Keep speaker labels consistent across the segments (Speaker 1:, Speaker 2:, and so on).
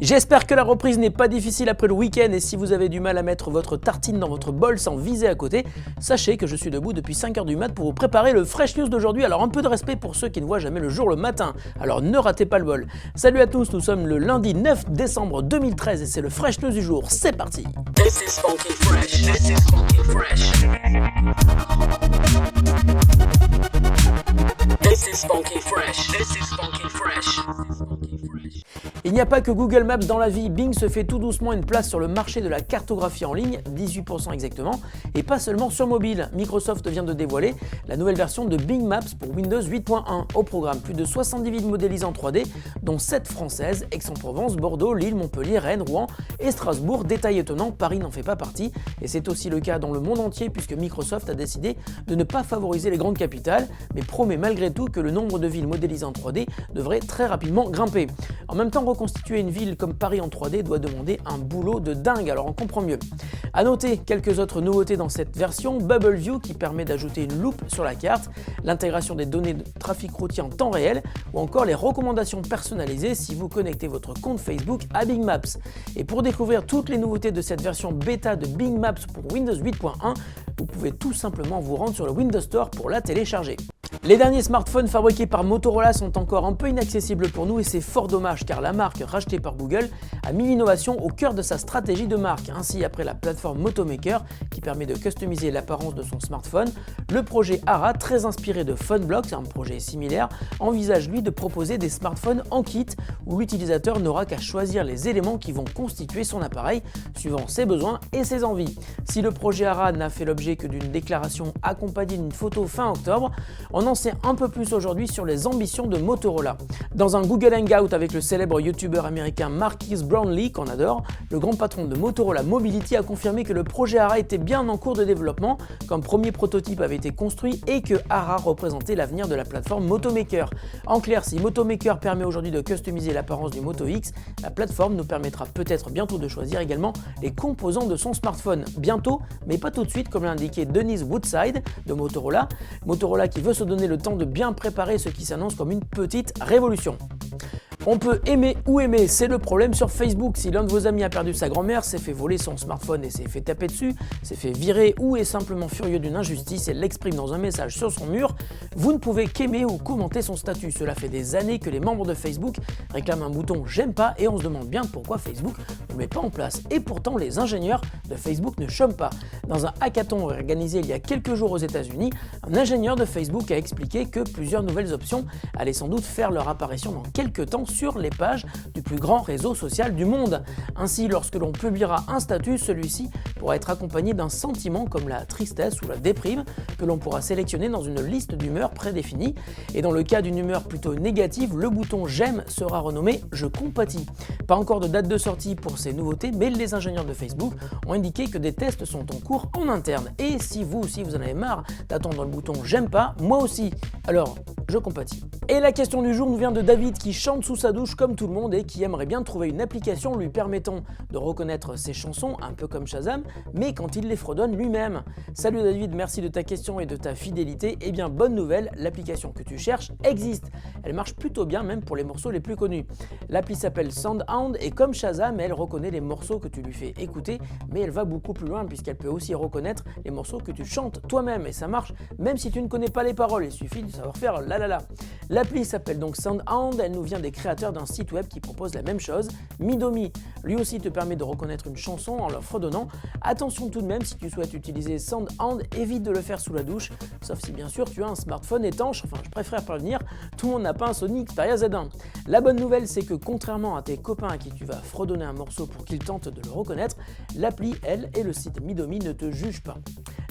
Speaker 1: J'espère que la reprise n'est pas difficile après le week-end et si vous avez du mal à mettre votre tartine dans votre bol sans viser à côté, sachez que je suis debout depuis 5h du mat pour vous préparer le Fresh News d'aujourd'hui. Alors un peu de respect pour ceux qui ne voient jamais le jour le matin, alors ne ratez pas le bol. Salut à tous, nous sommes le lundi 9 décembre 2013 et c'est le Fresh News du jour, c'est parti.
Speaker 2: This is funky fresh. This is funky fresh. This is funky fresh. This is funky fresh.
Speaker 1: Il n'y a pas que Google Maps dans la vie, Bing se fait tout doucement une place sur le marché de la cartographie en ligne, 18% exactement, et pas seulement sur mobile. Microsoft vient de dévoiler la nouvelle version de Bing Maps pour Windows 8.1. Au programme, plus de 70 villes modélisées en 3D, dont 7 françaises, Aix-en-Provence, Bordeaux, Lille, Montpellier, Rennes, Rouen et Strasbourg. Détail étonnant, Paris n'en fait pas partie, et c'est aussi le cas dans le monde entier puisque Microsoft a décidé de ne pas favoriser les grandes capitales, mais promet malgré tout que le nombre de villes modélisées en 3D devrait très rapidement grimper. En même temps, reconstituer une ville comme Paris en 3D doit demander un boulot de dingue, alors on comprend mieux. A noter quelques autres nouveautés dans cette version, Bubble View qui permet d'ajouter une loupe sur la carte, l'intégration des données de trafic routier en temps réel ou encore les recommandations personnalisées si vous connectez votre compte Facebook à Bing Maps. Et pour découvrir toutes les nouveautés de cette version bêta de Bing Maps pour Windows 8.1, vous pouvez tout simplement vous rendre sur le Windows Store pour la télécharger. Les derniers smartphones fabriqués par Motorola sont encore un peu inaccessibles pour nous et c'est fort dommage car la marque rachetée par Google a mis l'innovation au cœur de sa stratégie de marque. Ainsi, après la plateforme Motomaker qui permet de customiser l'apparence de son smartphone, le projet Ara, très inspiré de PhoneBlock, un projet similaire, envisage lui de proposer des smartphones en kit où l'utilisateur n'aura qu'à choisir les éléments qui vont constituer son appareil suivant ses besoins et ses envies. Si le projet Ara n'a fait l'objet que d'une déclaration accompagnée d'une photo fin octobre, on en sait un peu plus aujourd'hui sur les ambitions de Motorola. Dans un Google Hangout avec le célèbre youtubeur américain Marques Brownlee, qu'on adore, le grand patron de Motorola Mobility a confirmé que le projet Ara était bien en cours de développement, qu'un premier prototype avait été construit et que Ara représentait l'avenir de la plateforme Motomaker. En clair, si Motomaker permet aujourd'hui de customiser l'apparence du Moto X, la plateforme nous permettra peut-être bientôt de choisir également les composants de son smartphone. Bientôt, mais pas tout de suite, comme l'a indiqué Denise Woodside de Motorola. Motorola qui veut se donner le temps de bien préparer ce qui s'annonce comme une petite révolution. On peut aimer ou aimer, c'est le problème sur Facebook. Si l'un de vos amis a perdu sa grand-mère, s'est fait voler son smartphone et s'est fait taper dessus, s'est fait virer ou est simplement furieux d'une injustice et l'exprime dans un message sur son mur, vous ne pouvez qu'aimer ou commenter son statut. Cela fait des années que les membres de Facebook réclament un bouton « J'aime pas » et on se demande bien pourquoi Facebook ne le met pas en place. Et pourtant, les ingénieurs de Facebook ne chôment pas. Dans un hackathon organisé il y a quelques jours aux États-Unis, un ingénieur de Facebook a expliqué que plusieurs nouvelles options allaient sans doute faire leur apparition dans quelques temps sur les pages du plus grand réseau social du monde. Ainsi, lorsque l'on publiera un statut, celui-ci pourra être accompagné d'un sentiment comme la tristesse ou la déprime que l'on pourra sélectionner dans une liste d'humeurs prédéfinie. Et dans le cas d'une humeur plutôt négative, le bouton j'aime sera renommé je compatis. Pas encore de date de sortie pour ces nouveautés, mais les ingénieurs de Facebook ont indiqué que des tests sont en cours en interne. Et si vous aussi vous en avez marre d'attendre le bouton j'aime pas, moi aussi. Alors, je compatis. Et la question du jour nous vient de David qui chante sous sa douche comme tout le monde et qui aimerait bien trouver une application lui permettant de reconnaître ses chansons, un peu comme Shazam, mais quand il les fredonne lui-même. Salut David, merci de ta question et de ta fidélité. Eh bien, bonne nouvelle, l'application que tu cherches existe. Elle marche plutôt bien même pour les morceaux les plus connus. L'appli s'appelle SoundHound et comme Shazam, elle reconnaît les morceaux que tu lui fais écouter, mais elle va beaucoup plus loin puisqu'elle peut aussi reconnaître les morceaux que tu chantes toi-même et ça marche même si tu ne connais pas les paroles, il suffit de savoir faire la la la. L'appli s'appelle donc SoundHound, elle nous vient des créateurs d'un site web qui propose la même chose. Midomi, lui aussi te permet de reconnaître une chanson en leur fredonnant. Attention tout de même, si tu souhaites utiliser SoundHound, évite de le faire sous la douche, sauf si bien sûr tu as un smartphone étanche, enfin je préfère prévenir, tout le monde n'a pas un Sony Xperia Z1. La bonne nouvelle c'est que contrairement à tes copains à qui tu vas fredonner un morceau pour qu'ils tentent de le reconnaître, l'appli, elle, et le site Midomi ne te jugent pas.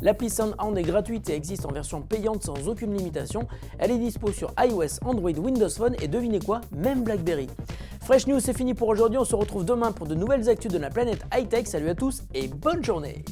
Speaker 1: L'appli SoundHound est gratuite et existe en version payante sans aucune limitation. Elle est dispo sur iOS, Android, Windows Phone et devinez quoi, même BlackBerry. Fresh News, c'est fini pour aujourd'hui. On se retrouve demain pour de nouvelles actus de la planète high-tech. Salut à tous et bonne journée.